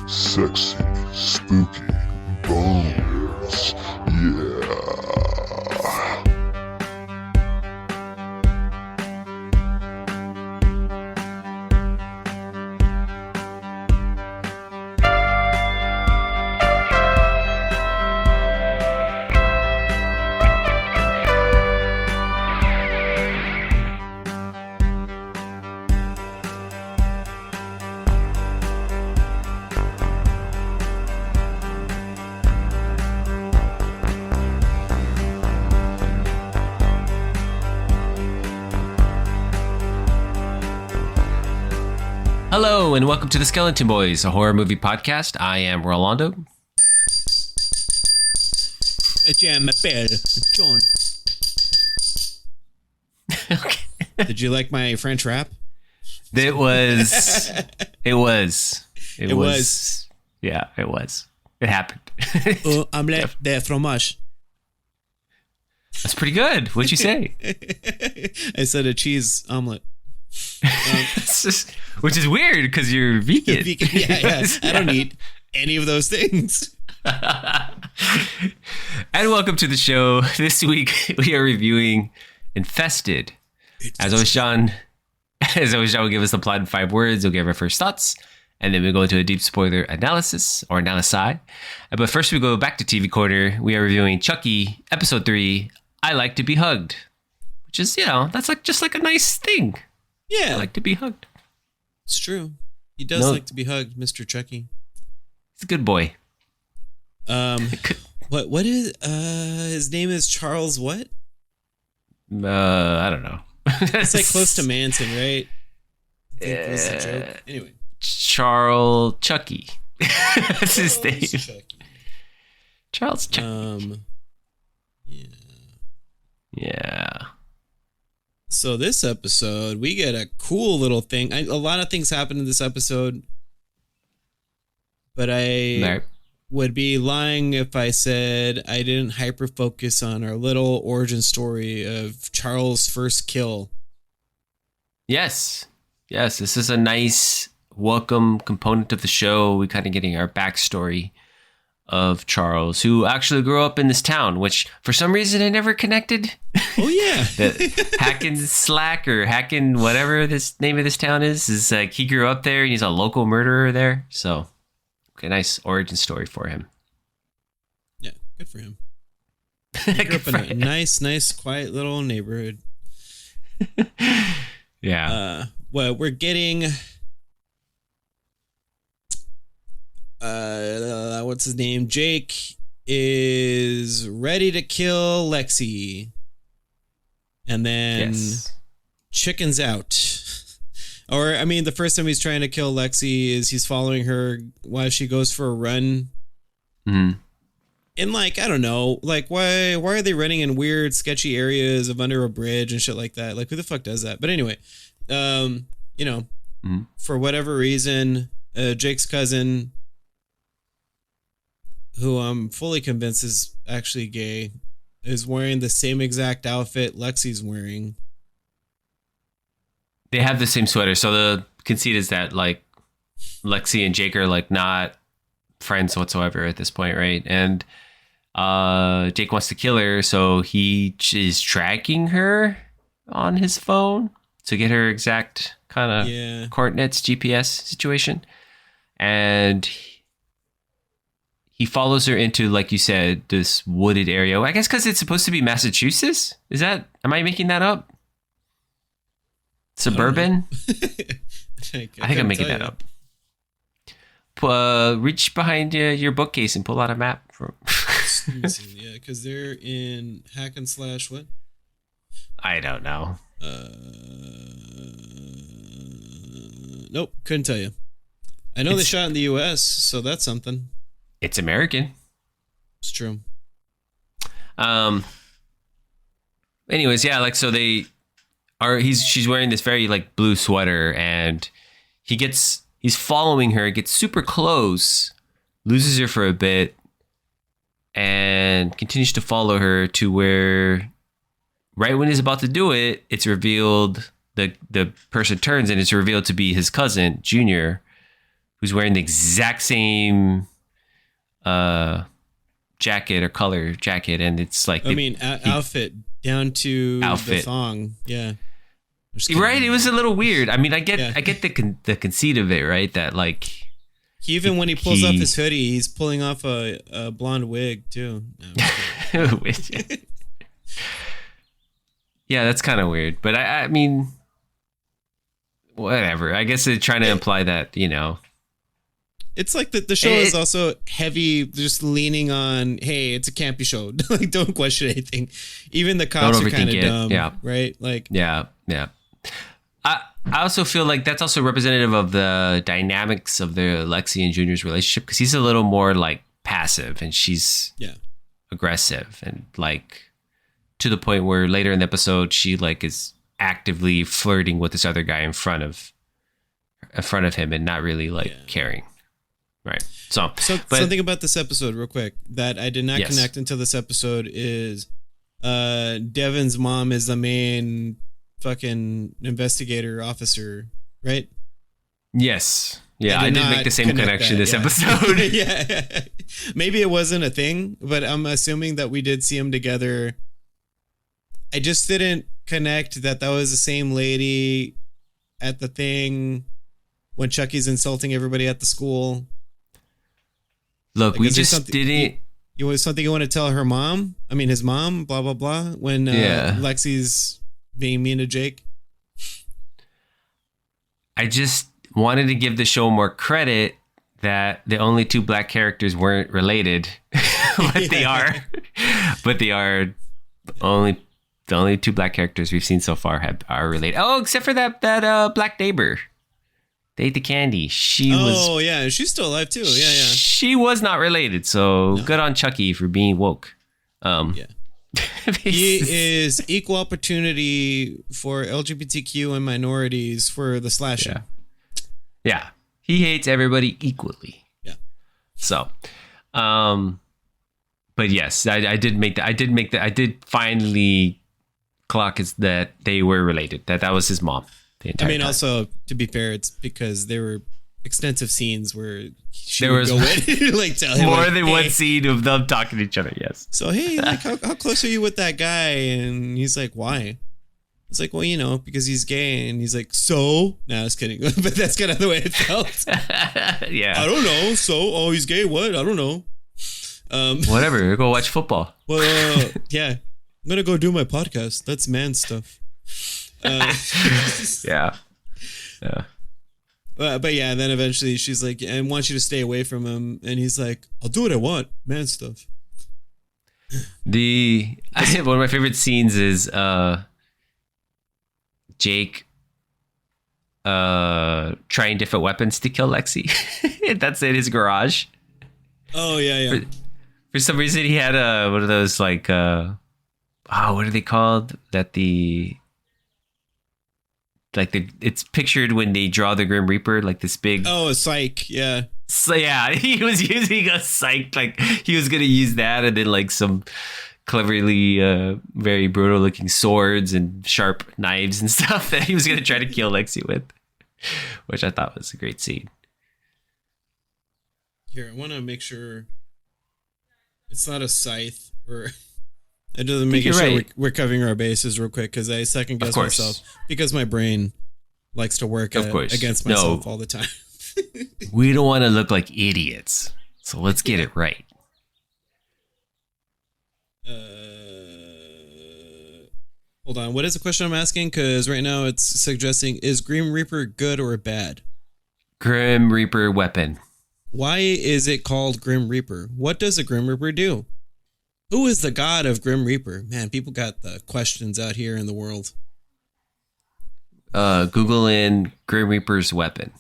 sexy, spooky bones. Yeah. Hello and welcome to the Skeleton Boys, a horror movie podcast. I am Rolando. John. Okay. Did you like my French rap? It was. Yeah, it was. It happened. Omelette de fromage. That's pretty good. What'd you say? I said a cheese omelet. Which is weird because you're vegan. Yeah. I don't eat any of those things. And welcome to the show. This week we are reviewing Infested. As always, John will give us the plot in 5 words. We'll give our first thoughts, and then we'll go into a deep spoiler analysis or analysis. But first, we go back to TV Corner. We are reviewing Chucky, Episode 3. I Like to Be Hugged, which is, that's just like a nice thing. Yeah, I like to be hugged. It's true. He does like to be hugged, Mr. Chucky. He's a good boy. What is his name is Charles what? I don't know. It's like close to Manson, right? I think that's the joke. Anyway. Charles Chucky. That's his name. Chucky. Charles Chucky. Yeah. So this episode, we get a cool little thing. A lot of things happen in this episode, but I would be lying if I said I didn't hyper focus on our little origin story of Charles' first kill. Yes, this is a nice welcome component of the show. We kind of getting our backstory of Charles, who actually grew up in this town, which for some reason I never connected. Oh yeah. Hackin Slack or Hackin whatever this name of this town is like he grew up there and he's a local murderer there. So okay, nice origin story for him. Yeah, good for him. He grew up in a nice, quiet little neighborhood. Yeah. Well, we're getting what's his name? Jake is ready to kill Lexi. And then chickens out. Or, I mean, the first time he's trying to kill Lexi is he's following her while she goes for a run. Mm-hmm. And, like, I don't know. Like, why are they running in weird, sketchy areas of under a bridge and shit like that? Like, who the fuck does that? But anyway, for whatever reason, Jake's cousin, who I'm fully convinced is actually gay, is wearing the same exact outfit Lexi's wearing. They have the same sweater. So the conceit is that like Lexi and Jake are like not friends whatsoever at this point, right? And Jake wants to kill her, so he is tracking her on his phone to get her exact kind of coordinates, GPS situation. And he follows her into, like you said, this wooded area. I guess because it's supposed to be Massachusetts. Am I making that up? Suburban? I think I'm making that up. Reach behind your bookcase and pull out a map. Yeah, because they're in Hack/Slash what? I don't know. Nope, couldn't tell you. I know they shot in the U.S., so that's something. It's American. It's true. Anyways, yeah, like so she's wearing this very like blue sweater and he's following her, gets super close, loses her for a bit, and continues to follow her to where right when he's about to do it, it's revealed the person turns and it's revealed to be his cousin, Junior, who's wearing the exact same jacket or color jacket, and it's like outfit down to the thong. Yeah. Right, it was a little weird. I mean, I get the conceit of it, right? That like when he pulls off his hoodie, he's pulling off a blonde wig too. No, yeah, that's kind of weird. But I mean, whatever. I guess they're trying to imply that, you know. It's like the show is also heavy, just leaning on, hey, it's a campy show. Like, don't question anything. Even the cops are kind of dumb, right? Like, yeah. I also feel like that's also representative of the dynamics of the Lexi and Junior's relationship, because he's a little more like passive and she's aggressive, and like to the point where later in the episode she like is actively flirting with this other guy in front of him and not really like caring. Right. So something about this episode real quick that I did not connect until this episode is Devin's mom is the main fucking investigator officer, right? Yes. Yeah, I did make the same connection this episode. Yeah. Maybe it wasn't a thing, but I'm assuming that we did see them together. I just didn't connect that was the same lady at the thing when Chucky's insulting everybody at the school. Look, like, we just didn't... You was something you want to tell her mom? I mean, his mom, blah, blah, blah, when Lexi's being mean to Jake? I just wanted to give the show more credit that the only two black characters weren't related. But they are. But they are the only two black characters we've seen so far are related. Oh, except for that black neighbor. They ate the candy. She was... Oh, yeah. She's still alive, too. Yeah. She was not related, so good on Chucky for being woke. He is equal opportunity for LGBTQ and minorities for the slashing. Yeah. He hates everybody equally. Yeah. So, but yes, I did finally clock is that they were related. That was his mom. I mean, time. Also, to be fair, it's because there were extensive scenes where she would go in, like tell him more than one scene of them talking to each other. Yes. So hey, like how close are you with that guy? And he's like, why? It's like, well, you know, because he's gay. And he's like, so? No, I was kidding, but that's kind of the way it felt. Yeah. I don't know. So, he's gay. What? I don't know. Whatever. Go watch football. Well, yeah, I'm gonna go do my podcast. That's man stuff. Yeah. But yeah, and then eventually she's like, I want you to stay away from him. And he's like, I'll do what I want. Man stuff. One of my favorite scenes is Jake trying different weapons to kill Lexi. That's in his garage. Oh, yeah. For some reason, he had one of those like, what are they called? It's pictured when they draw the Grim Reaper, like this big... Oh, a psych, yeah. So yeah, he was using a psych, like he was going to use that and then like some cleverly very brutal looking swords and sharp knives and stuff that he was going to try to kill Lexi with, which I thought was a great scene. Here, I want to make sure it's not a scythe or... I just making sure we're covering our bases real quick because I second guess myself because my brain likes to work against myself all the time. We don't want to look like idiots, so let's get it right. Hold on. What is the question I'm asking? Because right now it's suggesting, is Grim Reaper good or bad? Grim Reaper weapon. Why is it called Grim Reaper? What does a Grim Reaper do? Who is the god of Grim Reaper? Man, people got the questions out here in the world. Google in Grim Reaper's weapon.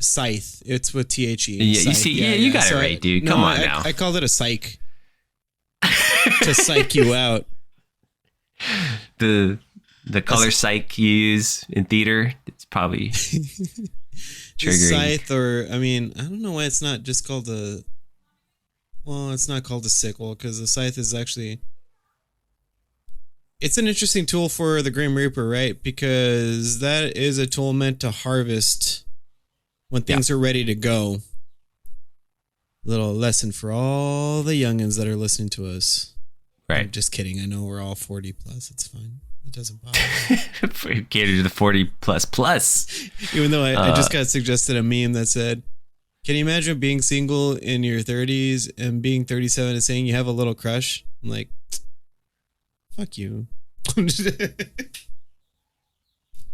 Scythe. It's with THE. Yeah, you see, you got it right, dude. Come on now. I called it a psych. To psych you out. The color psych you use in theater, it's probably triggering. Scythe, or I mean, I don't know why it's not just called a... Well, it's not called a sickle because the scythe is actually... It's an interesting tool for the Grim Reaper, right? Because that is a tool meant to harvest when things are ready to go. Little lesson for all the youngins that are listening to us. Right. I'm just kidding. I know we're all 40 plus. It's fine. It doesn't bother me. Cater to the 40 plus. Even though I just got suggested a meme that said, can you imagine being single in your 30s and being 37 and saying you have a little crush? I'm like, fuck you.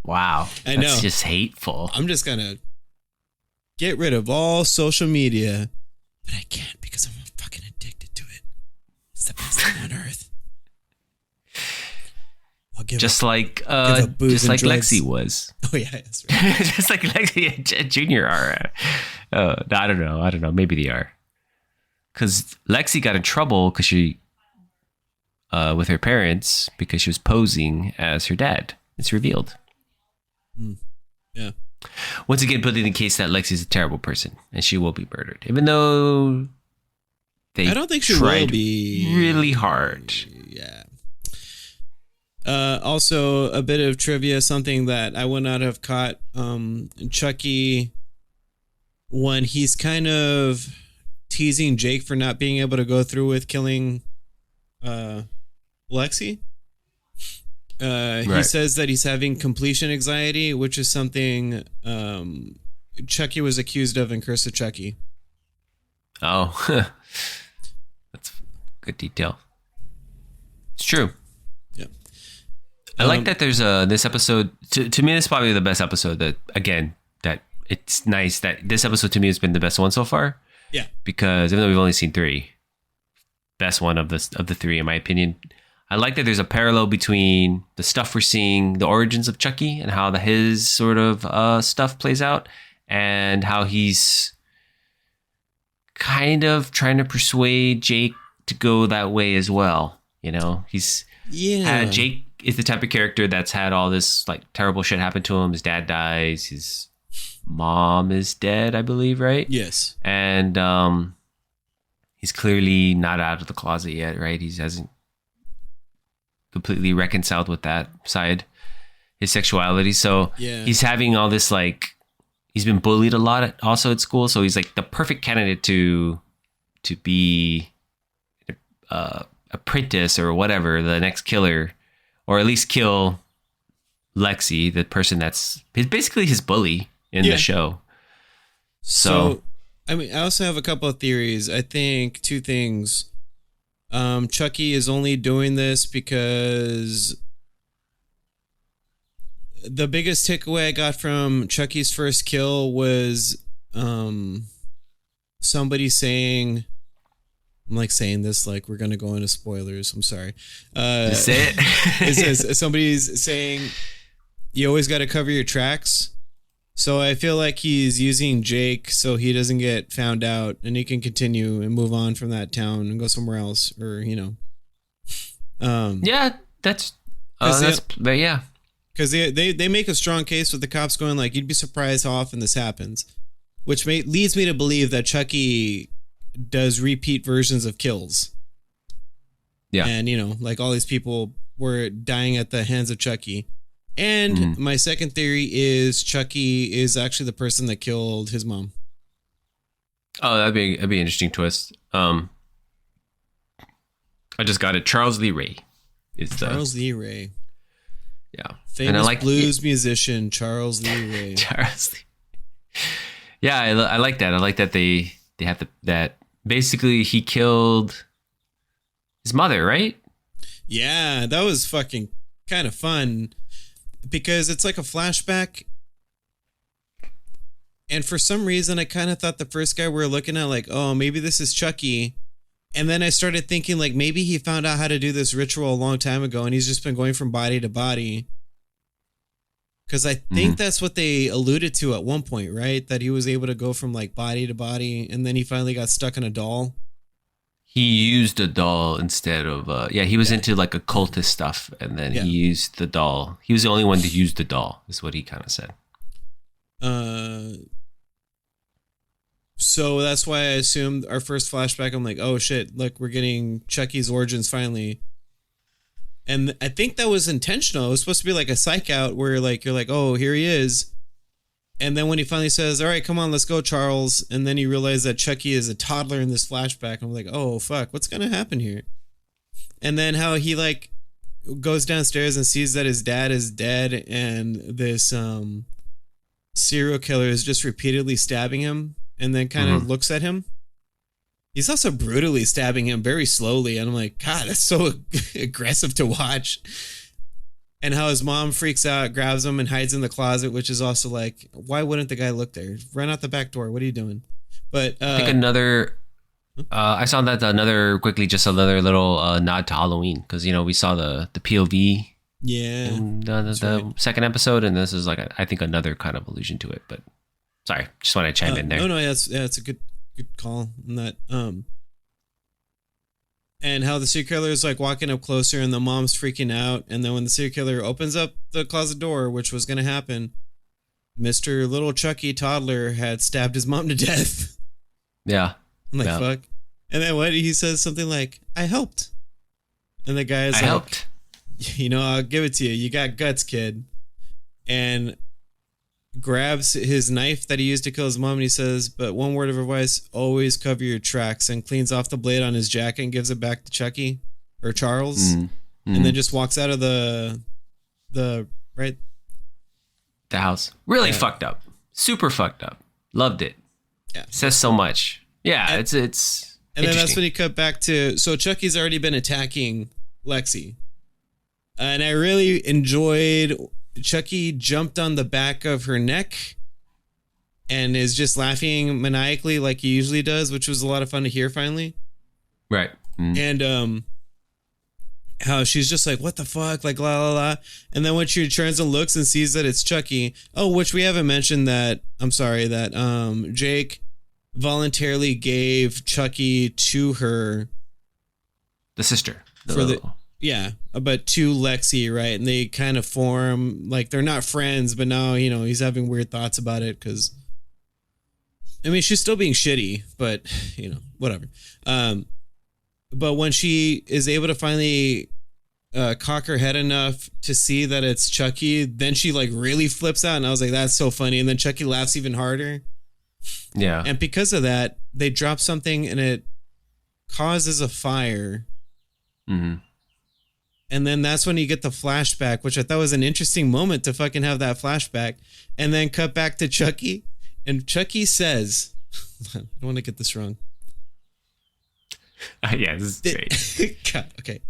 Wow. I know. That's just hateful. I'm just going to get rid of all social media, but I can't because I'm fucking addicted to it. It's the best thing on earth. I'll give just up, like drugs. Lexi was. Oh yeah, that's right. Just like Lexi and Junior are. I don't know. Maybe they are. Because Lexi got in trouble because she, with her parents, because she was posing as her dad. It's revealed. Yeah. Once again, putting the case that Lexi's a terrible person and she will be murdered, even though I don't think she tried will be really hard. Yeah. Also, a bit of trivia, something that I would not have caught. Chucky, when he's kind of teasing Jake for not being able to go through with killing Lexi. He says that he's having completion anxiety, which is something Chucky was accused of in Curse of Chucky. Oh, that's good detail. It's true. Yeah. I like that there's this episode. To me, this is probably the best episode. That it's nice that this episode to me has been the best one so far. Yeah. Because even though we've only seen 3, best one of the 3 in my opinion. I like that there's a parallel between the stuff we're seeing, the origins of Chucky, and how his sort of stuff plays out, and how he's kind of trying to persuade Jake to go that way as well. You know, Jake is the type of character that's had all this like terrible shit happen to him. His dad dies. His mom is dead, I believe, right? Yes. And he's clearly not out of the closet yet, right? He hasn't completely reconciled with that side, his sexuality. So he's having all this, like, he's been bullied a lot also at school. So he's like the perfect candidate to be apprentice or whatever, the next killer, or at least kill Lexi, the person that's basically his bully in the show. So, I mean, I also have a couple of theories. I think 2 things. Chucky is only doing this because the biggest takeaway I got from Chucky's first kill was somebody saying, I'm like saying this like we're going to go into spoilers. I'm sorry. Just say it. It says, somebody's saying you always got to cover your tracks. So I feel like he's using Jake so he doesn't get found out and he can continue and move on from that town and go somewhere else, or, you know. Yeah, that's but yeah. Because they make a strong case with the cops going like, you'd be surprised how often this happens, which leads me to believe that Chucky does repeat versions of kills. Yeah. And, you know, like all these people were dying at the hands of Chucky. And my second theory is Chucky is actually the person that killed his mom. Oh, that'd be an interesting twist. I just got it. Charles Lee Ray. Charles Lee Ray. Yeah. Famous blues musician Charles Lee Ray. Charles Lee. Yeah, I like that. I like that they have that basically he killed his mother, right? Yeah, that was fucking kind of fun. Because it's like a flashback. And for some reason, I kind of thought the first guy we were looking at, like, oh, maybe this is Chucky. And then I started thinking, like, maybe he found out how to do this ritual a long time ago and he's just been going from body to body. Because I think that's what they alluded to at one point, right? That he was able to go from, like, body to body and then he finally got stuck in a doll. He used a doll instead of he was into like occultist stuff, and then he used the doll. He was the only one to use the doll, is what he kind of said. So that's why I assumed our first flashback, I'm like, oh shit, look, we're getting Chucky's origins finally. And I think that was intentional. It was supposed to be like a psych out where like you're like, oh, here he is. And then when he finally says, all right, come on, let's go, Charles. And then you realize that Chucky is a toddler in this flashback. I'm like, oh, fuck, what's going to happen here? And then how he like goes downstairs and sees that his dad is dead and this serial killer is just repeatedly stabbing him and then kind of looks at him. He's also brutally stabbing him very slowly. And I'm like, God, that's so aggressive to watch. And how his mom freaks out, grabs him and hides in the closet, which is also like, why wouldn't the guy look there? Run out the back door. What are you doing? But I think another, I saw that just another little nod to Halloween. Because, you know, we saw the POV in the second episode. And this is like, I think another kind of allusion to it. But sorry, just want to chime in there. No, it's a good call on that. And how the serial killer is like walking up closer and the mom's freaking out. And then when the serial killer opens up the closet door, which was going to happen, Mr. Little Chucky toddler had stabbed his mom to death. Yeah. I'm like, fuck. And then what? He says something like, I helped. And the guy is like, helped. You know, I'll give it to you. You got guts, kid. And grabs his knife that he used to kill his mom and he says, but one word of advice, always cover your tracks, and cleans off the blade on his jacket and gives it back to Chucky or Charles and then just walks out of the house. Really fucked up. Super fucked up. Loved it. Yeah. Says so much. Yeah, it's and then that's when he cut back to, so Chucky's already been attacking Lexi. And I really enjoyed Chucky jumped on the back of her neck and is just laughing maniacally like he usually does, which was a lot of fun to hear finally. Right. And how she's just like, what the fuck? Like, la, la, la. And then when she turns and looks and sees that it's Chucky. Oh, which we haven't mentioned that, that Jake voluntarily gave Chucky to her. The sister. Yeah, but to Lexi, right? And they kind of form, like, they're not friends, but now, you know, he's having weird thoughts about it because, I mean, she's still being shitty, but, you know, whatever. But when she is able to finally cock her head enough to see that it's Chucky, then she, like, really flips out, and I was like, that's so funny. And then Chucky laughs even harder. Yeah. And because of that, they drop something, and it causes a fire. Mm-hmm. And then that's when you get the flashback, which I thought was an interesting moment to fucking have that flashback. And then cut back to Chucky. And Chucky says, I don't want to get this wrong. Yeah, this is great. God, okay.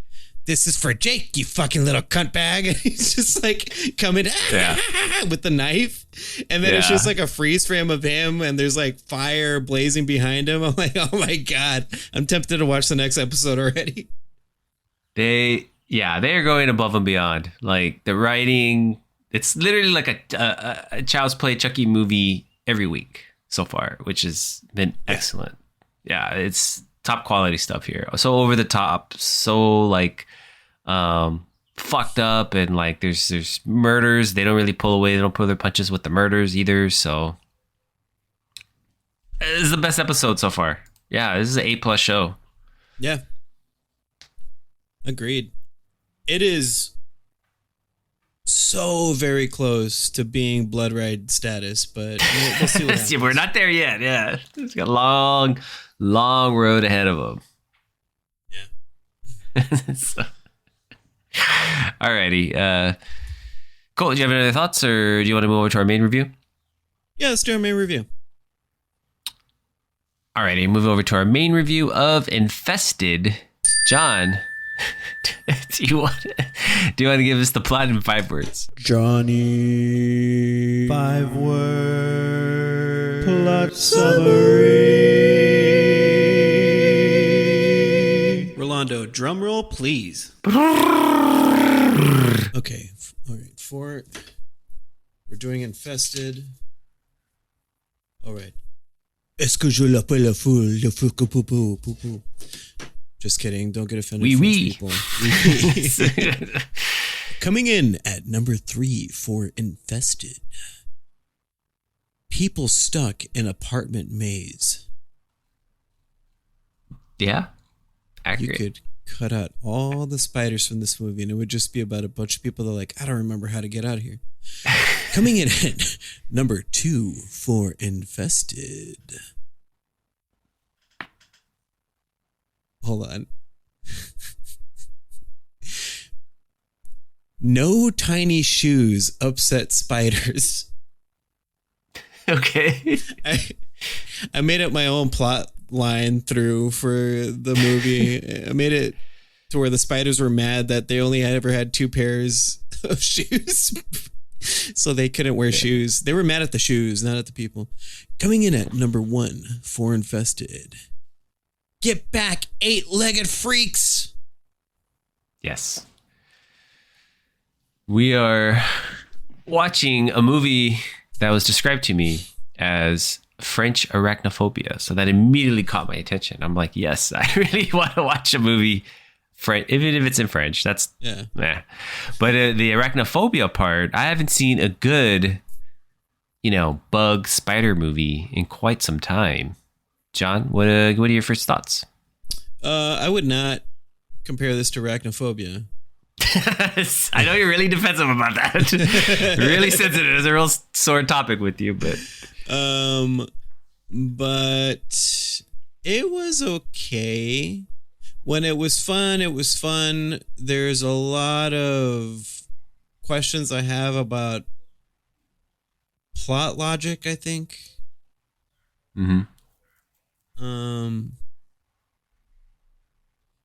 This is for Jake, you fucking little cunt bag. And he's just like coming with the knife. And then it's just like a freeze frame of him. And there's like fire blazing behind him. I'm like, oh my God. I'm tempted to watch the next episode already. They are going above and beyond. Like the writing, it's literally like a Child's Play Chucky movie every week so far, which has been excellent. Yeah, it's top quality stuff here. So over the top, so like fucked up, and like there's murders. They don't really pull away. They don't pull their punches with the murders either. So this is the best episode so far. Yeah, this is an A+ show. Yeah. Agreed. It is so very close to being Blood Ride status, but we'll see what happens. We're not there yet. Yeah, it's got a long road ahead of them. Yeah. So, alrighty. Cool. Do you have any other thoughts, or do you want to move over to our main review? Yeah, let's do our main review. Alrighty, move over to our main review of Infested. John, do you want to give us the plot in 5 words? Johnny, 5 word plot summary. Rolando, drum roll, please. Okay, all right. We're doing Infested. All right. Est-ce que je l'appelle la foule? Just kidding. Don't get offended. People. Coming in at number 3 for Infested. People stuck in apartment maze. Yeah. Accurate. cut out all the spiders from this movie, and it would just be about a bunch of people that are like, I don't remember how to get out of here. Coming in at number 2 for Infested. Hold on. No tiny shoes upset spiders. Okay. I made up my own plot line through for the movie. I made it to where the spiders were mad that they only ever had 2 pairs of shoes. So they couldn't wear shoes. They were mad at the shoes, not at the people. Coming in at number 1 for Infested. Get back, 8-legged freaks. Yes. We are watching a movie that was described to me as French arachnophobia. So that immediately caught my attention. I'm like, yes, I really want to watch a movie, even if it's in French. That's, yeah. But the arachnophobia part, I haven't seen a good, bug spider movie in quite some time. John, what are your first thoughts? I would not compare this to Arachnophobia. I know you're really defensive about that. Really sensitive. It's a real sore topic with you, but it was okay. When it was fun, it was fun. There's a lot of questions I have about plot logic, I think. Mm-hmm.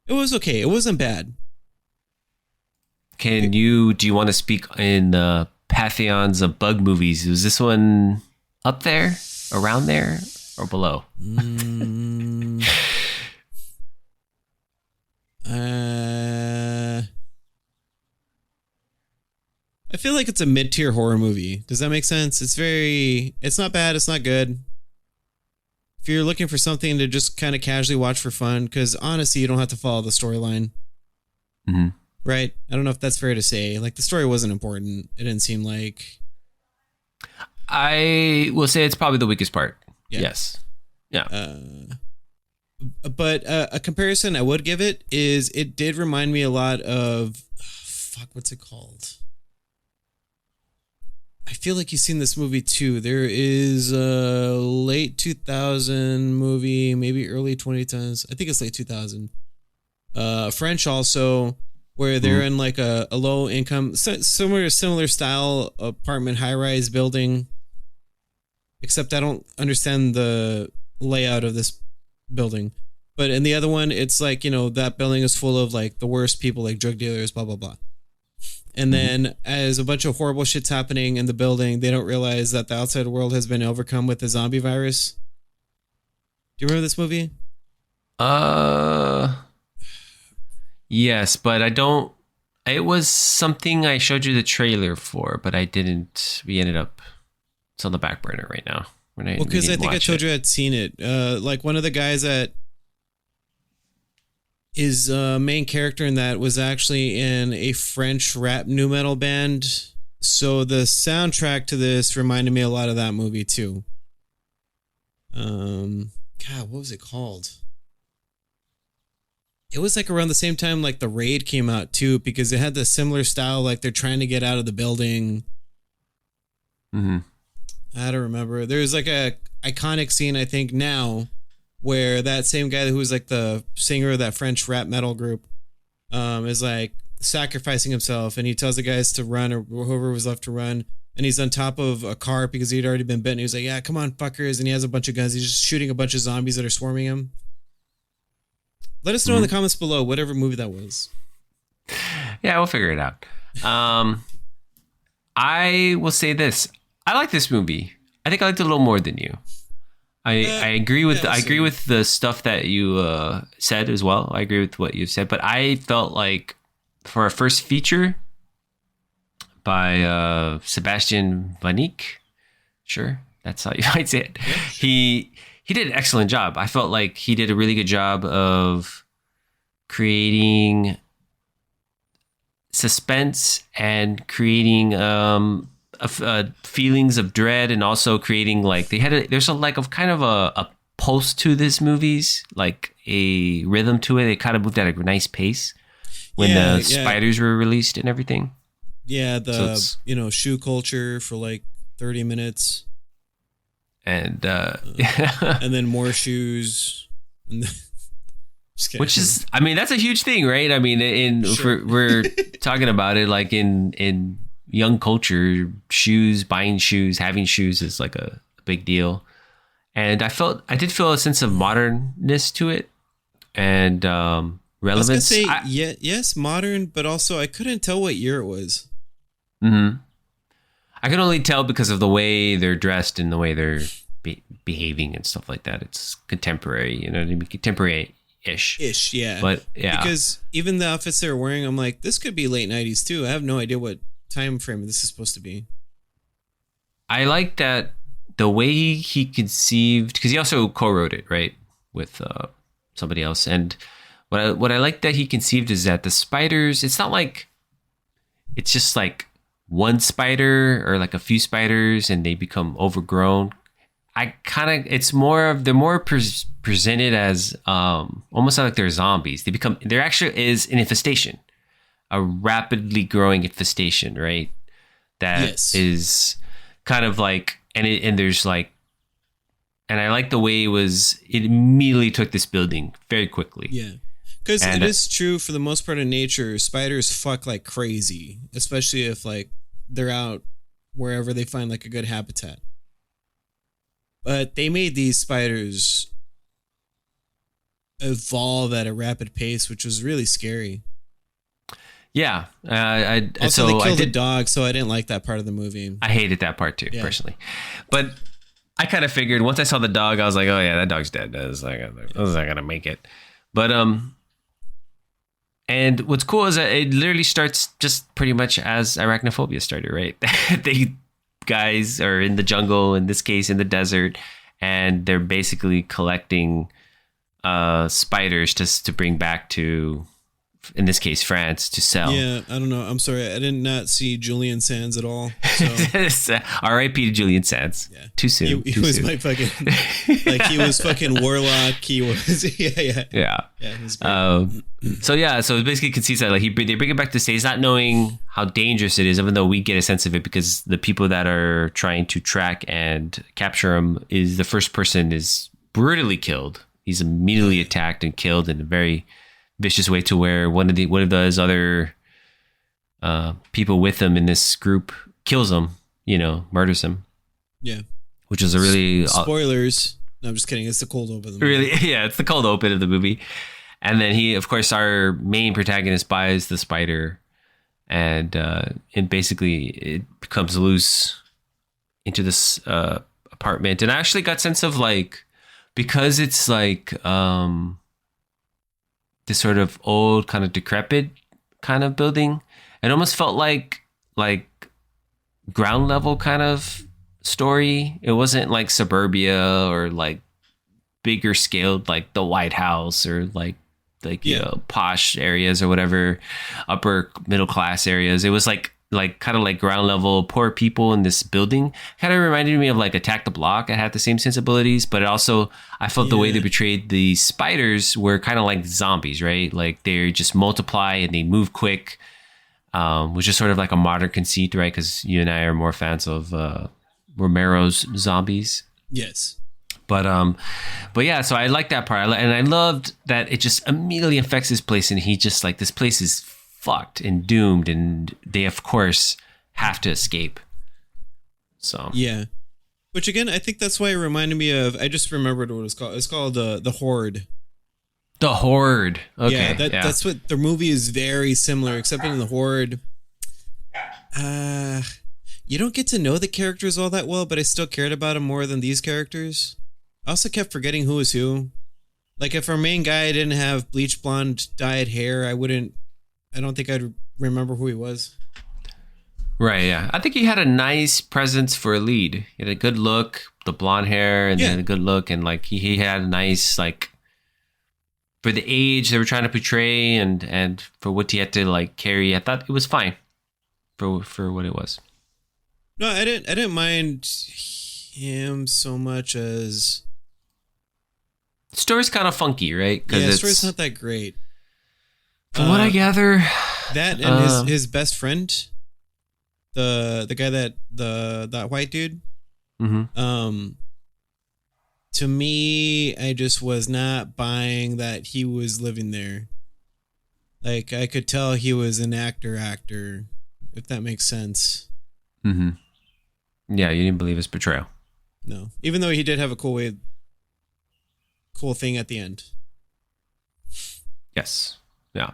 It was okay. It wasn't bad. Do you want to speak in pantheons of bug movies? Was this one up there, around there, or below? I feel like it's a mid-tier horror movie. Does that make sense? It's not bad. It's not good. If you're looking for something to just kind of casually watch for fun, because honestly, you don't have to follow the storyline. Mm-hmm. Right? I don't know if that's fair to say. Like, the story wasn't important. It didn't seem like... I will say it's probably the weakest part. Yeah. Yes. Yeah. But a comparison I would give it is it did remind me a lot of... what's it called? I feel like you've seen this movie too. There is a late 2000 movie, maybe early 2010s. I think it's late 2000. French also, where they're in like a low income, similar style apartment high rise building. Except I don't understand the layout of this building. But in the other one, it's like, that building is full of like the worst people, like drug dealers, blah, blah, blah. And then as a bunch of horrible shit's happening in the building, they don't realize that the outside world has been overcome with the zombie virus. Do you remember this movie? Yes, but I don't. It was something I showed you the trailer for, but I didn't. We ended up. It's on the back burner right now. Well, because I think I told you I'd seen it. Like one of the guys that is main character in that was actually in a French rap nu metal band. So the soundtrack to this reminded me a lot of that movie too. God, what was it called? It was like around the same time like The Raid came out too, because it had the similar style, like they're trying to get out of the building. Mm-hmm. I don't remember. There's like a iconic scene, I think now, where that same guy who was like the singer of that French rap metal group is like sacrificing himself, and he tells the guys to run, or whoever was left to run, and he's on top of a car because he'd already been bitten. He was like, yeah, come on, fuckers, and he has a bunch of guns. He's just shooting a bunch of zombies that are swarming him. Let us know in the comments below whatever movie that was. Yeah, we'll figure it out. I will say this. I like this movie. I think I liked it a little more than you. I agree with the stuff that you said as well. I agree with what you said, but I felt like for a first feature by Sebastian Vanik, sure, that's how you might say it. He did an excellent job. I felt like he did a really good job of creating suspense and creating feelings of dread, and also creating like there's a kind of a pulse to this movies, like a rhythm to it. It kind of moved at a nice pace when the spiders were released and everything. Yeah, shoe culture for like 30 minutes. And and then more shoes. Which is, I mean, that's a huge thing, right? I mean, we're talking about it like in young culture, buying shoes, having shoes is like a big deal. And I did feel a sense of modernness to it and relevance. I was gonna say, yes, modern, but also I couldn't tell what year it was. Mm-hmm. I can only tell because of the way they're dressed and the way they're behaving and stuff like that. It's contemporary, you know what I mean? Contemporary-ish. Yeah. But yeah. Because even the outfits they were wearing, I'm like, this could be late 90s too. I have no idea what time frame this is supposed to be. I like that the way he conceived, because he also co-wrote it, right, with somebody else. And what I like that he conceived is that the spiders, it's not like it's just like one spider or like a few spiders and they become overgrown. It's more of, they're more presented as almost like they're zombies. There actually is an infestation, a rapidly growing infestation, right? That is kind of like, and there's like, and I like the way it immediately took this building very quickly. Yeah. Because it is true for the most part in nature, spiders fuck like crazy, especially if like they're out wherever they find like a good habitat. But they made these spiders evolve at a rapid pace, which was really scary. Yeah. They killed a dog, so I didn't like that part of the movie. I hated that part too, personally. But I kind of figured once I saw the dog, I was like, oh yeah, that dog's dead. I was not gonna make it. But and what's cool is that it literally starts just pretty much as Arachnophobia started, right? They guys are in the jungle, in this case in the desert, and they're basically collecting spiders to bring back to, in this case, France, to sell. Yeah, I don't know. I'm sorry. I did not see Julian Sands at all. So. R.I.P. to Julian Sands. Yeah. Too soon. He was my fucking, like he was fucking Warlock. He was, yeah. Yeah, he was so it basically concedes that like they bring it back to states not knowing how dangerous it is, even though we get a sense of it because the people that are trying to track and capture him is the first person is brutally killed. He's immediately attacked and killed in a very vicious way to where one of those other people with him in this group kills him, murders him. Yeah. Which is a really... Spoilers. No, I'm just kidding. It's the cold open of the movie. Really? Yeah, it's the cold open of the movie. And then he, of course, our main protagonist buys the spider and basically it becomes loose into this apartment. And I actually got sense of like, because it's like... this sort of old kind of decrepit kind of building. It almost felt like ground level kind of story. It wasn't like suburbia or like bigger scaled like the White House or like posh areas or whatever, upper middle class areas. It was like kind of like ground level poor people in this building. Kind of reminded me of like Attack the Block. It had the same sensibilities, but it also, I felt the way they portrayed the spiders were kind of like zombies, right? Like they just multiply and they move quick, which is sort of like a modern conceit, right? Because you and I are more fans of Romero's zombies. Yes. But yeah, so I like that part. And I loved that it just immediately infects this place and he just like, this place is fucked and doomed and they of course have to escape. So yeah, which again I think that's why it reminded me of, I just remembered what it was called. It's called the Horde. The Horde. Okay. Yeah, that's what the movie is very similar, except in the Horde you don't get to know the characters all that well, but I still cared about them more than these characters. I also kept forgetting who was who. Like if our main guy didn't have bleach blonde dyed hair, I don't think I'd remember who he was. Right, yeah. I think he had a nice presence for a lead. He had a good look, the blonde hair, and then a good look, and like he had a nice like for the age they were trying to portray and for what he had to like carry. I thought it was fine for what it was. No, I didn't mind him so much as Story's kind of funky, right? Yeah, the story's not that great. From what I gather, that and his best friend, the guy that white dude. mm-hmm. To me, I just was not buying that he was living there. Like, I could tell he was an actor, if that makes sense. Mm-hmm. Yeah, you didn't believe his portrayal. No, even though he did have a cool thing at the end. Yes. Yeah.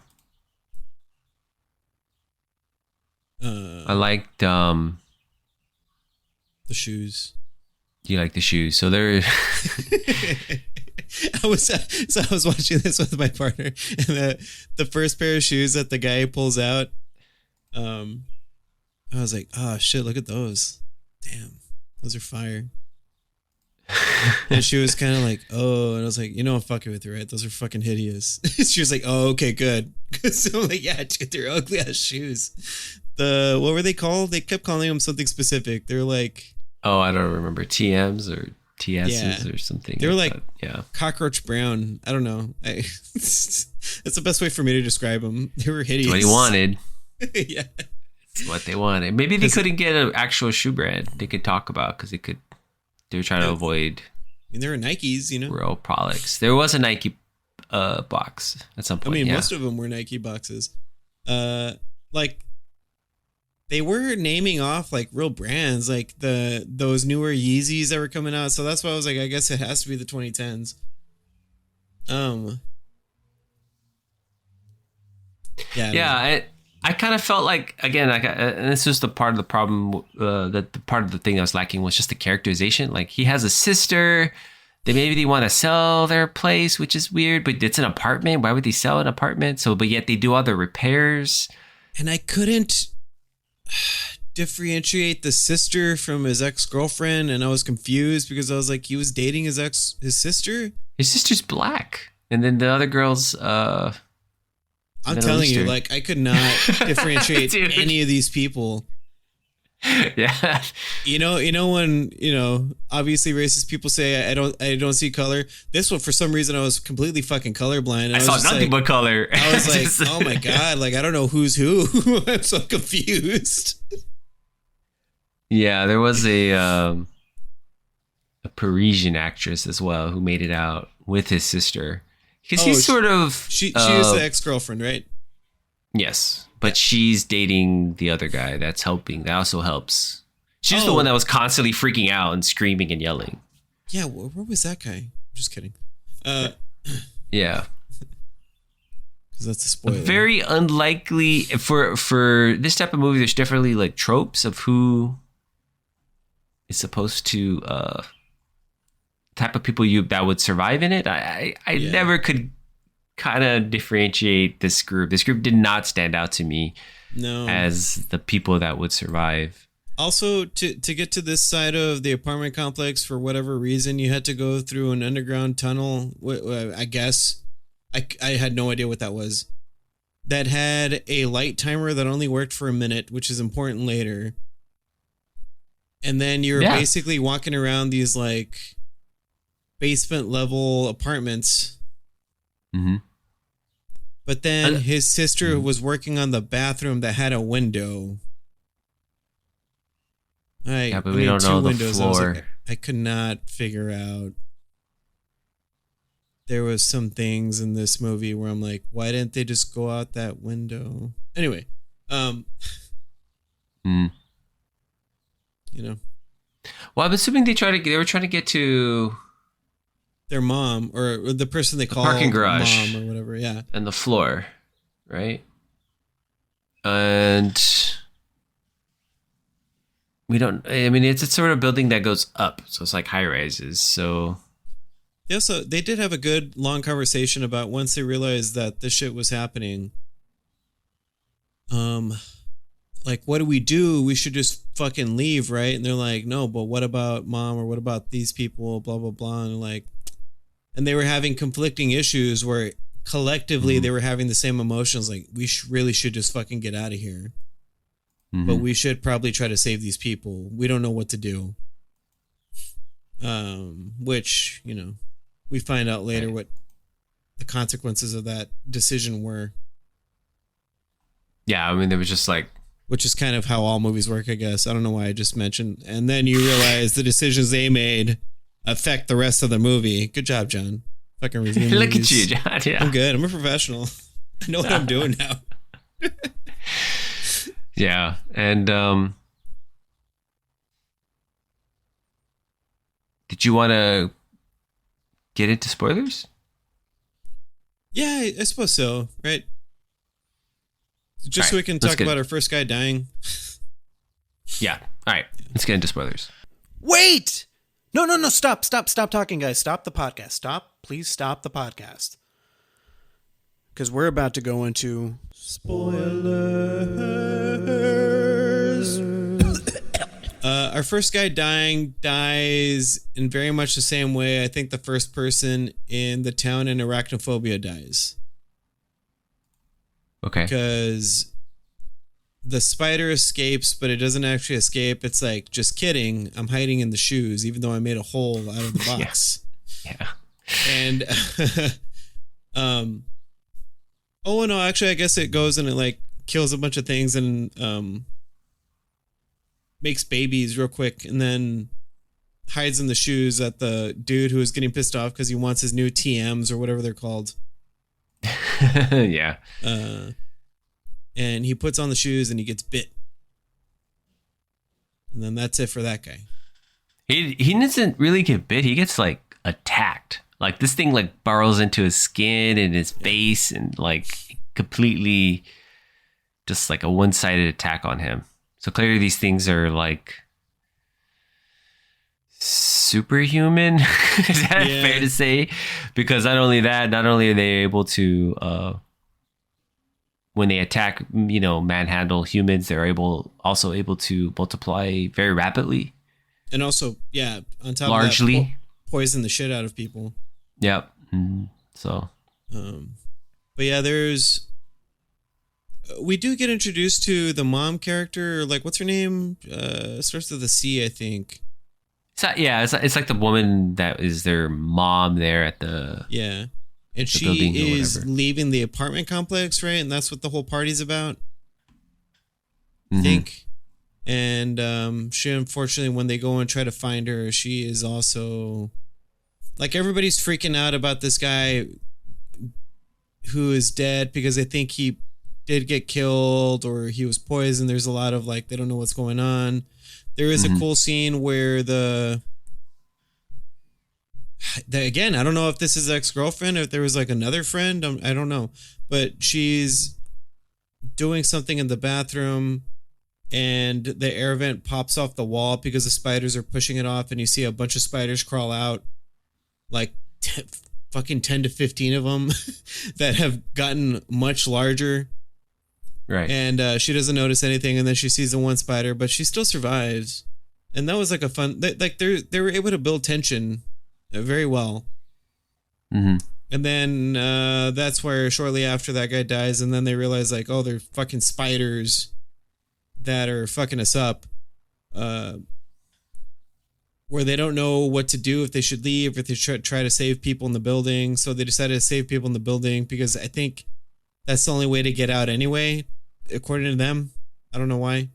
I liked the shoes. You like the shoes? So there. I was watching this with my partner, and the first pair of shoes that the guy pulls out, I was like, oh shit, look at those. Damn, those are fire. And she was kind of like, oh, and I was like, I'm fucking with you, right? Those are fucking hideous. She was like, oh, okay, good. So I'm like, yeah, dude, they're ugly ass shoes. What were they called? They kept calling them something specific. They're like, oh, I don't remember, TMs or TSs or something. They were like yeah, cockroach brown. I don't know. That's the best way for me to describe them. They were hideous. That's what he wanted. Yeah. It's what they wanted. Maybe they couldn't get an actual shoe brand they could talk about because they were trying to avoid. And there were Nikes, real products. There was a Nike box at some point. Most of them were Nike boxes. Like they were naming off like real brands, like those newer Yeezys that were coming out. So that's why I was like, I guess it has to be the 2010s. Yeah. I kind of felt like, again, and this was the part of the problem, that the part of the thing I was lacking was just the characterization. Like, he has a sister. They want to sell their place, which is weird, but it's an apartment. Why would they sell an apartment? But yet they do all the repairs. And I couldn't differentiate the sister from his ex-girlfriend, and I was confused because I was like, he was dating his sister? His sister's black. And then the other girl's... I'm telling you, like, I could not differentiate any of these people. Yeah. When, obviously racist people say I don't see color. This one, for some reason, I was completely fucking colorblind. I saw nothing but color. I was like, oh my God, like, I don't know who's who. I'm so confused. Yeah, there was a Parisian actress as well who made it out with his sister. Because he's sort of... She is the ex-girlfriend, right? Yes. But she's dating the other guy that's helping. That also helps. She's the one that was constantly freaking out and screaming and yelling. Yeah, where was that guy? I'm just kidding. Yeah. Because that's a spoiler. Very unlikely... For this type of movie, there's definitely like tropes of who is supposed to... type of people that would survive in it. I never could kind of differentiate this group. This group did not stand out to me as the people that would survive. Also, to get to this side of the apartment complex, for whatever reason, you had to go through an underground tunnel. I guess I had no idea what that was. That had a light timer that only worked for a minute, which is important later. And then you're basically walking around these like basement level apartments. Mm-hmm. But then his sister was working on the bathroom that had a window. But we don't know the floor. I could not figure out. There was some things in this movie where I'm like, why didn't they just go out that window? Anyway, Well, Well, I'm assuming they were trying to get to their mom or the person they call parking garage mom or whatever, yeah. And the floor, right? And we don't. I mean, it's a sort of building that goes up, so it's like high rises. So yeah, so they did have a good long conversation about once they realized that this shit was happening. Like, what do? We should just fucking leave, right? And they're like, no, but what about mom or what about these people? Blah blah blah, and they were having conflicting issues where collectively they were having the same emotions. Like, we really should just fucking get out of here, but we should probably try to save these people. We don't know what to do. Which we we find out later what the consequences of that decision were. Yeah, I mean, there was just like... Which is kind of how all movies work, I guess. I don't know why I just mentioned. And then you realize the decisions they made affect the rest of the movie. Good job, John. Fucking reviewing Look movies. at you, John. Yeah. I'm good. I'm a professional. I know what I'm doing now. Yeah, and did you want to get into spoilers? Yeah, I suppose so, right? Just so All we can right, let's talk get about it. our first guy dying. Yeah. All right, let's get into spoilers. Wait! No, stop talking, guys. Stop the podcast. Please stop the podcast. Because we're about to go into spoilers. Our first guy dying dies in very much the same way I think the first person in the town in Arachnophobia dies. Okay. Because the spider escapes, but it doesn't actually escape. It's like, just kidding. I'm hiding in the shoes, even though I made a hole out of the box. Yeah. And, oh no, actually, I guess it goes and it like kills a bunch of things and, makes babies real quick and then hides in the shoes at the dude who is getting pissed off because he wants his new TMs or whatever they're called. Yeah. And he puts on the shoes and he gets bit. And then that's it for that guy. He doesn't really get bit. He gets like attacked. Like this thing like burrows into his skin and his face and like completely just like a one-sided attack on him. So clearly these things are like superhuman. Is that fair to say? Because not only are they able to, when they attack, manhandle humans, they're also able to multiply very rapidly. And also, on top largely of that, poison the shit out of people. Yep. Mm-hmm. So, but yeah, we do get introduced to the mom character. Like, what's her name? Starts with a C, I think. It's like the woman that is their mom there at the and she is leaving the apartment complex, right? And that's what the whole party's about. I think. And she, unfortunately, when they go and try to find her, she is also like, everybody's freaking out about this guy who is dead because they think he did get killed or he was poisoned. There's a lot of like, they don't know what's going on. There is a cool scene where again, I don't know if this is ex-girlfriend, if there was like another friend, I don't know, but she's doing something in the bathroom and the air vent pops off the wall because the spiders are pushing it off, and you see a bunch of spiders crawl out, like fucking 10 to 15 of them that have gotten much larger. Right. And she doesn't notice anything, and then she sees the one spider, but she still survives. And that was like a fun, like they were able to build tension very well. Mm-hmm. And then that's where shortly after that guy dies, and then they realize like, oh, they're fucking spiders that are fucking us up. Where they don't know what to do, if they should leave, if they try to save people in the building. So they decided to save people in the building because I think that's the only way to get out anyway, according to them. I don't know why.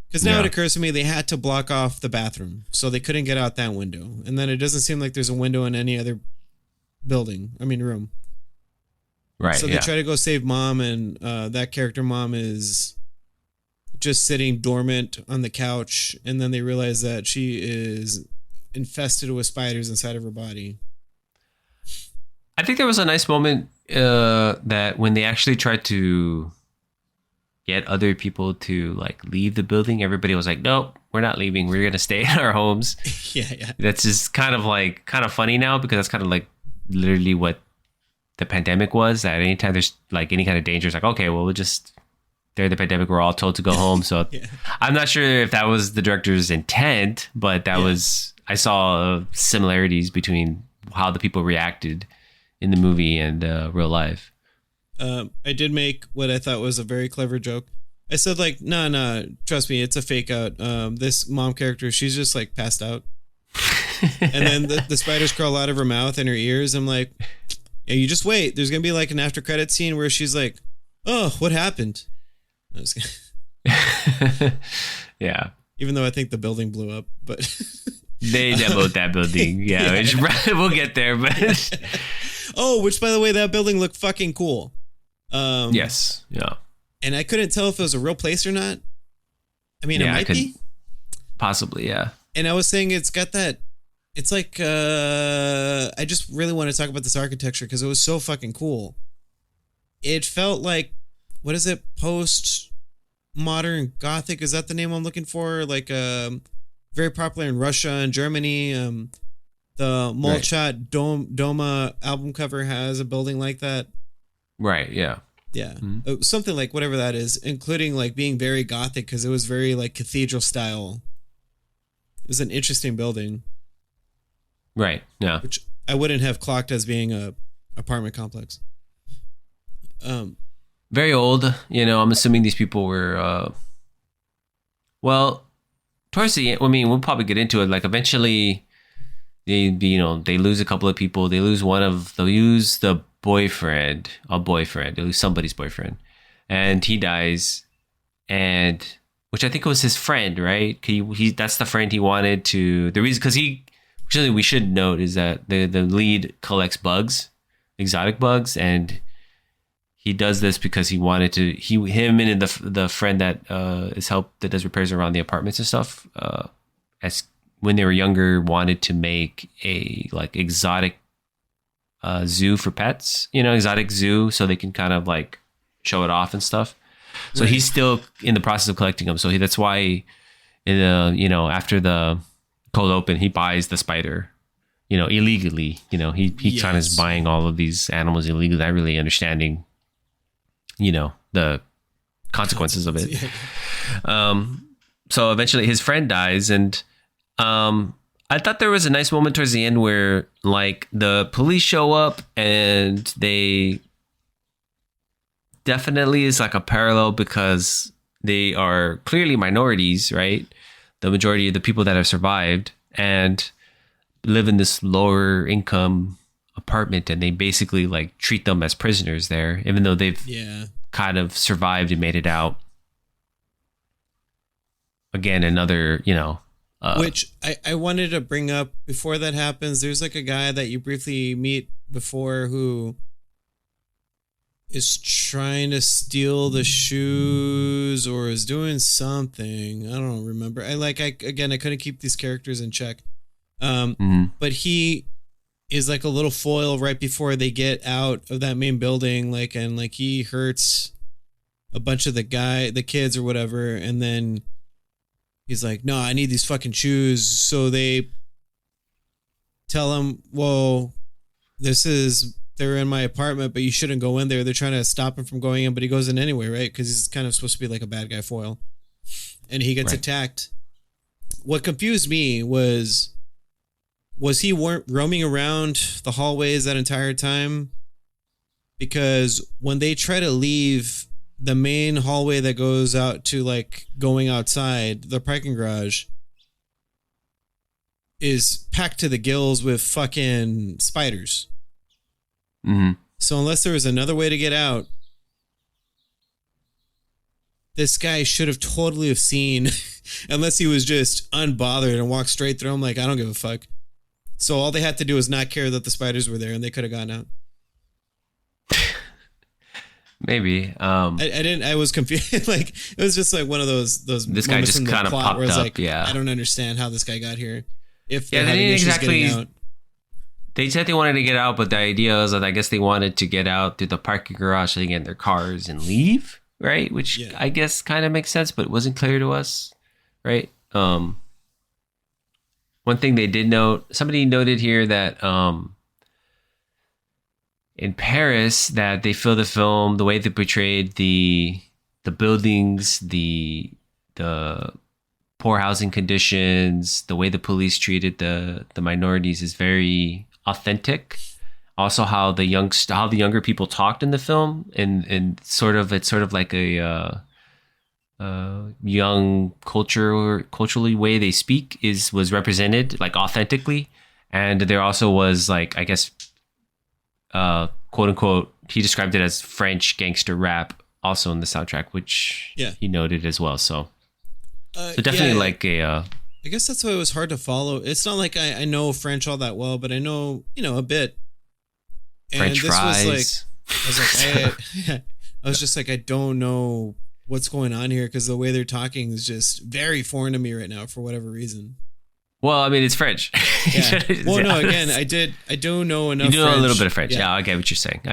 Because now it occurs to me they had to block off the bathroom, so they couldn't get out that window. And then it doesn't seem like there's a window in any other room. Right. So they try to go save mom, and that character mom is just sitting dormant on the couch, and then they realize that she is infested with spiders inside of her body. I think there was a nice moment that when they actually tried to get other people to like leave the building, everybody was like, nope, we're not leaving, we're gonna stay in our homes. Yeah That's just kind of funny now, because that's kind of like literally what the pandemic was. That anytime there's like any kind of danger, it's like, okay, well, we'll just, during the pandemic, we're all told to go home. So I'm not sure if that was the director's intent, but that was, I saw similarities between how the people reacted in the movie and real life. I did make what I thought was a very clever joke. I said like, no, trust me, it's a fake out. This mom character, she's just like passed out. And then the spiders crawl out of her mouth and her ears. I'm like, yeah, you just wait. There's gonna be like an after credit scene where she's like, "Oh, what happened?" Yeah. Even though I think the building blew up, but They demoed that building. Yeah, we'll get there. But oh, which by the way, that building looked fucking cool. Yes. Yeah. And I couldn't tell if it was a real place or not. I mean, it might be. Possibly, yeah. And I was saying it's got that. It's like I just really want to talk about this architecture because it was so fucking cool. It felt like, what is it? Post-modern Gothic? Is that the name I'm looking for? Like very popular in Russia and Germany. The Molchat Doma album cover has a building like that. Right, yeah. Yeah. Something like whatever that is, including like being very Gothic because it was very like cathedral style. It was an interesting building. Right, yeah. Which I wouldn't have clocked as being a apartment complex. Very old, I'm assuming these people were towards the end, I mean, we'll probably get into it. Like eventually they lose a couple of people. They'll use the boyfriend, they lose somebody's boyfriend, and he dies, and which I think was his friend, right? He that's the friend he wanted to, the reason, because actually we should note is that the lead collects bugs, exotic bugs, and he does this because he wanted to. Him and the friend that that does repairs around the apartments and stuff. As when they were younger, wanted to make a like exotic zoo for pets. Exotic zoo, so they can kind of like show it off and stuff. So he's still in the process of collecting them. So that's why, after the cold open, he buys the spider. Illegally. He kind of is buying all of these animals illegally, not really understanding the consequences of it. So eventually his friend dies, and I thought there was a nice moment towards the end where like the police show up, and they definitely is like a parallel because they are clearly minorities, right? The majority of the people that have survived and live in this lower income apartment, and they basically like treat them as prisoners there, even though they've kind of survived and made it out. Again, another, which I wanted to bring up before that happens. There's like a guy that you briefly meet before who is trying to steal the shoes or is doing something. I don't remember. I couldn't keep these characters in check. But he is like a little foil right before they get out of that main building, and he hurts a bunch of the kids or whatever, and then he's like, "No, I need these fucking shoes." So they tell him, "Well, they're in my apartment, but you shouldn't go in there." They're trying to stop him from going in, but he goes in anyway, right? Because he's kind of supposed to be like a bad guy foil, and he gets attacked. What confused me was he roaming around the hallways that entire time? Because when they try to leave the main hallway that goes out to like going outside, the parking garage is packed to the gills with fucking spiders. Mm-hmm. So unless there was another way to get out, this guy should have totally have seen, unless he was just unbothered and walked straight through them like, I don't give a fuck. So all they had to do was not care that the spiders were there, and they could have gone out. Maybe. I was confused. Like, it was just like one of those. This guy just kind of popped up. Like, I don't understand how this guy got here. If they didn't exactly. Out. They said they wanted to get out, but the idea was that I guess they wanted to get out through the parking garage so they get in their cars and leave, right? Which I guess kind of makes sense, but it wasn't clear to us, right? One thing they did note, somebody noted here that in Paris, that they feel the film, the way they portrayed the buildings, the poor housing conditions, the way the police treated the minorities is very authentic. Also, how the younger people talked in the film, and it's sort of like a young culturally way they speak was represented like authentically, and there also was like, I guess, quote unquote, he described it as French gangster rap also in the soundtrack, which he noted as well. So definitely like a. I guess that's why it was hard to follow. It's not like I know French all that well, but I know, a bit. And French fries. I was just like, I don't know what's going on here because the way they're talking is just very foreign to me right now for whatever reason. Well, I mean, it's French. Yeah. Well, no, again, I do know enough. You do know French, a little bit of French. Yeah, I get what you're saying.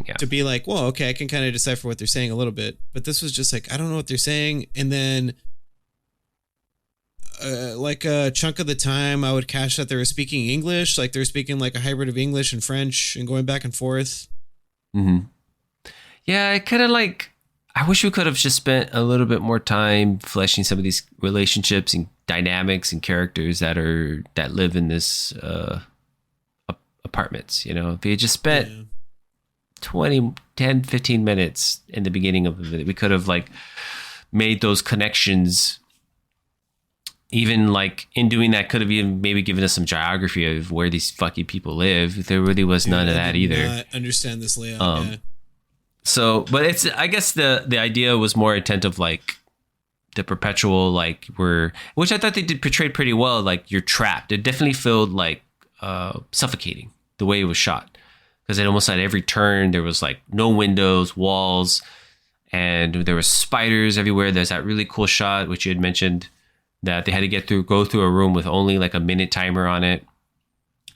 Yeah. To be like, well, okay, I can kind of decipher what they're saying a little bit, but this was just like, I don't know what they're saying, and then. Like a chunk of the time I would catch that they were speaking English, like they're speaking like a hybrid of English and French and going back and forth. Mm-hmm. Yeah, I kind of like, I wish we could have just spent a little bit more time fleshing some of these relationships and dynamics and characters that live in this apartments, if you just spent 15 minutes in the beginning of it, we could have like made those connections. Even like in doing that, could have even maybe given us some geography of where these fucking people live. There really was none of that either. Not understand this layout. So, but it's, I guess the idea was more intent of like the perpetual, like which I thought they did portrayed pretty well. Like you're trapped. It definitely felt like suffocating the way it was shot, because it almost at every turn there was like no windows, walls, and there were spiders everywhere. There's that really cool shot which you had mentioned, that they had to go through a room with only like a minute timer on it.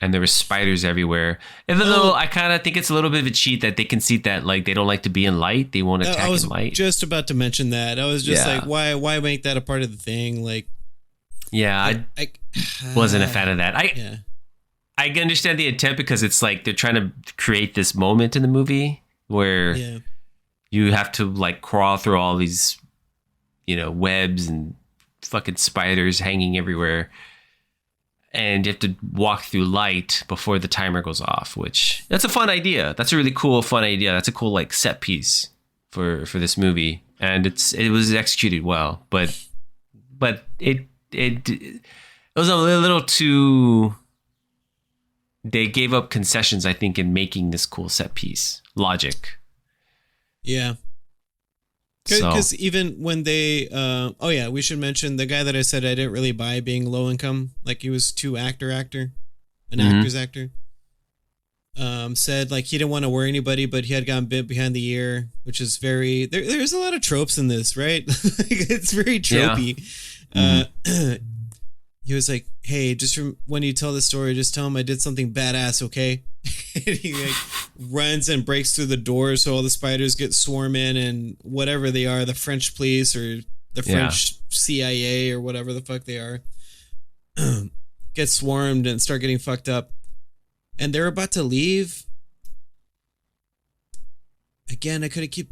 And there were spiders everywhere. Even though I kind of think it's a little bit of a cheat that they concede that like they don't like to be in light. They won't attack in light. Just about to mention that. I was just like, why make that a part of the thing? Like, yeah, I wasn't a fan of that. I understand the intent because it's like they're trying to create this moment in the movie where you have to like crawl through all these, webs and fucking spiders hanging everywhere, and you have to walk through light before the timer goes off, which that's a fun idea. That's a really cool, fun idea. That's a cool like set piece for this movie, and it was executed well, but it was a little too. They gave up concessions, I think, in making this cool set piece logic. Yeah. Because even when they, we should mention the guy that I said I didn't really buy being low income, like he was too actor's actor, said like he didn't want to worry anybody, but he had gotten bit behind the ear, which is very, there's a lot of tropes in this, right? It's very tropey. Yeah. He was like, hey, just when you tell the story, just tell him I did something badass, okay? And he like runs and breaks through the door so all the spiders get swarm in, and whatever they are, the French police or the French CIA or whatever the fuck they are, get swarmed and start getting fucked up. And they're about to leave. Again, I couldn't keep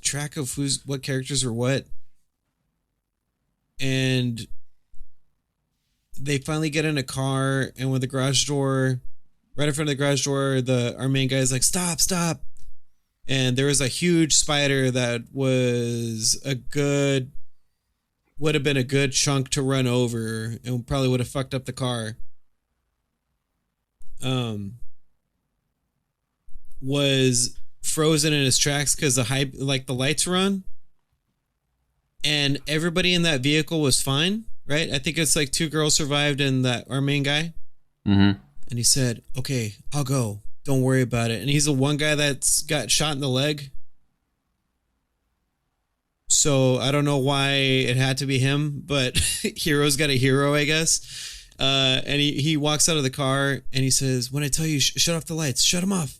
track of what characters are what. And they finally get in a car, and when the garage door, right in front of the garage door, our main guy is like, stop. And there was a huge spider that would have been a good chunk to run over and probably would have fucked up the car. Was frozen in his tracks because the lights were on, and everybody in that vehicle was fine. Right? I think it's like 2 girls survived and our main guy. Mm-hmm. And he said, okay, I'll go. Don't worry about it. And he's the one guy that's got shot in the leg. So I don't know why it had to be him, but hero's got a hero, I guess. And he walks out of the car and he says, when I tell you, shut off the lights, shut them off.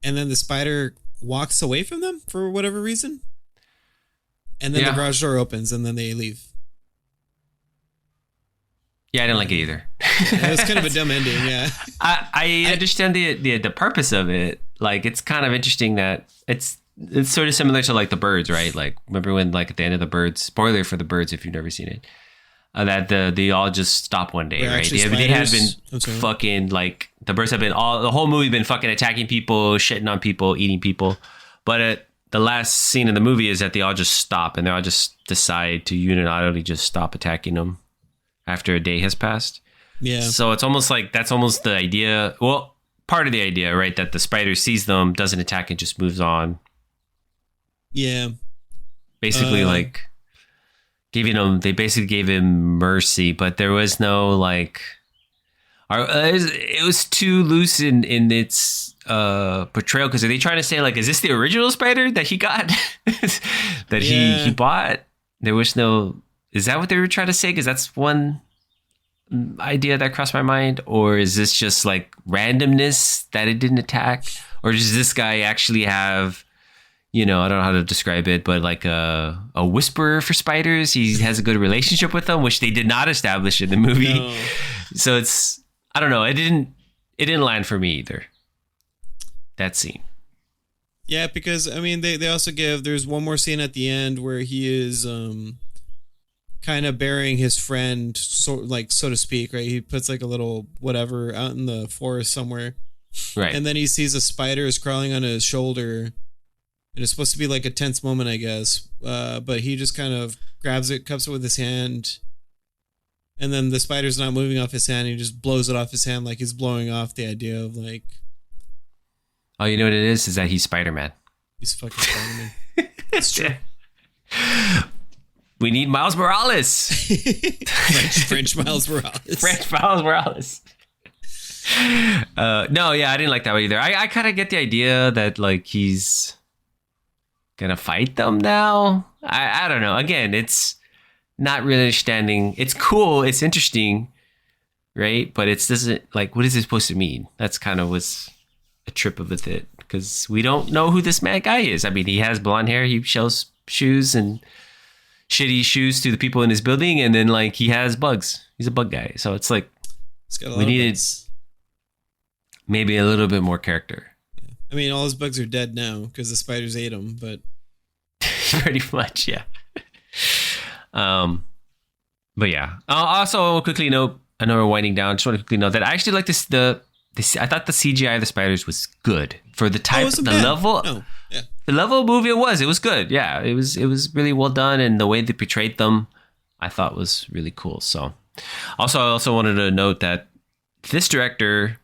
And then the spider walks away from them for whatever reason. And then the garage door opens and then they leave. Yeah, I didn't like it either. It was kind of a dumb ending, yeah. I understand the purpose of it. Like, it's kind of interesting that it's sort of similar to like the Birds, right? Like, remember when like at the end of the Birds, spoiler for the Birds if you've never seen it, that they all just stop one day, right? They have been fucking like the Birds have been the whole movie been fucking attacking people, shitting on people, eating people, but the last scene in the movie is that they all just stop and they all just decide to unilaterally just stop attacking them after a day has passed. Yeah. So it's almost like that's almost the idea. Well, part of the idea, right? That the spider sees them, doesn't attack, and just moves on. Yeah. Basically, like giving him, they basically gave him mercy, but there was no like, it was too loose in its portrayal. Because are they trying to say like, is this the original spider that he got that he bought? There was no. Is that what they were trying to say? Because that's one idea that crossed my mind. Or is this just like randomness that it didn't attack? Or does this guy actually have, I don't know how to describe it, but like a whisperer for spiders? He has a good relationship with them, which they did not establish in the movie. No. So it's, I don't know. It didn't land for me either. That scene. Yeah, because I mean, they also there's one more scene at the end where he is kind of burying his friend, so to speak, right? He puts like a little whatever out in the forest somewhere, right? And then he sees a spider is crawling on his shoulder, and it's supposed to be like a tense moment, I guess. But he just kind of grabs it, cups it with his hand, and then the spider's not moving off his hand. He just blows it off his hand, like he's blowing off the idea of like. Oh, you know what it is? Is that he's Spider-Man. He's fucking Spider-Man. It's true. We need Miles Morales. French Miles Morales. French Miles Morales. No, yeah, I didn't like that one either. I kind of get the idea that like he's gonna fight them now. I don't know. Again, it's not really understanding. It's cool. It's interesting, right? But it doesn't like. What is it supposed to mean? That's kind of was a trip of it because we don't know who this mad guy is. I mean, he has blonde hair. He sells shoes and shitty shoes to the people in his building, and then like he has bugs. He's a bug guy, so it's like we needed maybe a little bit more character. Yeah. I mean, all his bugs are dead now because the spiders ate them, but pretty much, yeah. But yeah. I'll also quickly note. I know we're winding down. Just want to quickly note that I actually like this. I thought the CGI of the spiders was good for the type, level. No. Yeah. The level of movie it was good. Yeah, it was really well done, and the way they portrayed them, I thought was really cool. So, I also wanted to note that this director,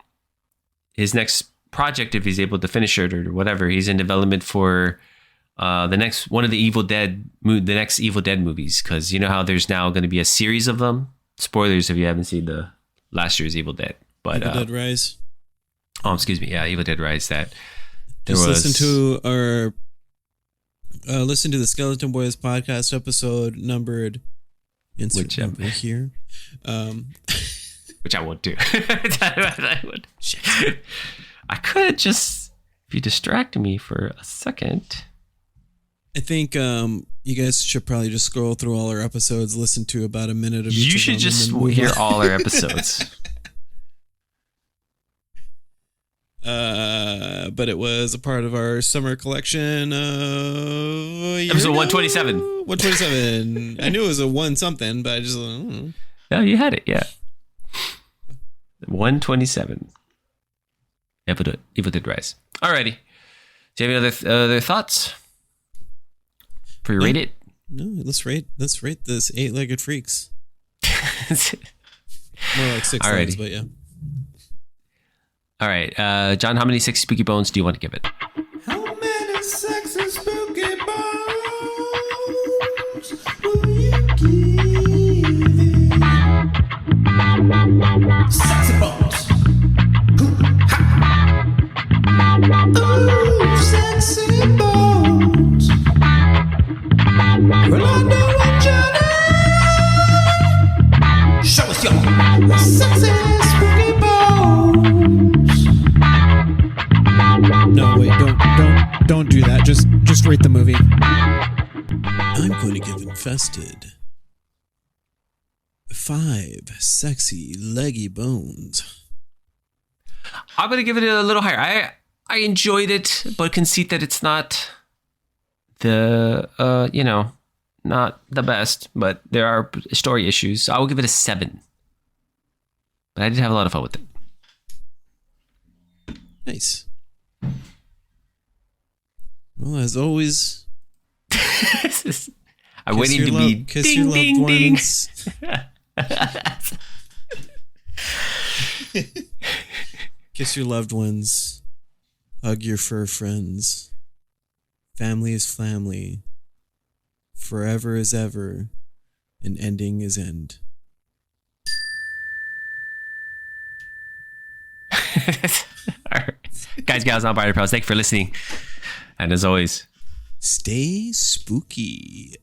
his next project, if he's able to finish it or whatever, he's in development for the next one of the next Evil Dead movies, because you know how there's now going to be a series of them. Spoilers if you haven't seen the last year's Evil Dead, but Evil Dead Rise. Oh, excuse me. Yeah, Evil Dead Rise. That there just was. Listen to the Skeleton Boys podcast episode numbered. Which here. Which I won't do. I would. Shit. I could just, if you distract me for a second. I think you guys should probably just scroll through all our episodes, listen to about a minute of each. You should just hear all our episodes. But it was a part of our summer collection. Episode 127. 127. I knew it was a one something, but I just. I don't know. No, you had it. Yeah. 127. Evil Dead Rise. Alrighty. Do you have any other thoughts? Pre-rate it? No, let's rate this 8-legged freaks. More like 6 legs, but yeah. All right, John, how many sexy spooky bones do you want to give it? How many sexy spooky bones will you give it? Sexy bones. Ooh, sexy bones. Well, I know what you need. Show us your sexy spooky bones. No, wait, don't do that. Just rate the movie. I'm going to give Infested 5 sexy leggy bones. I'm going to give it a little higher. I enjoyed it, but concede that it's not the not the best, but there are story issues. So I will give it a 7. But I did have a lot of fun with it. Nice. Well, Well, as always, I'm waiting to be kiss ding, your loved ding, ding. ones. Kiss your loved ones. Hug your fur friends. Family is family. Forever is ever. And ending is end. All right. Guys, gals, non-binary pals, thank you for listening. And as always, Stay spooky.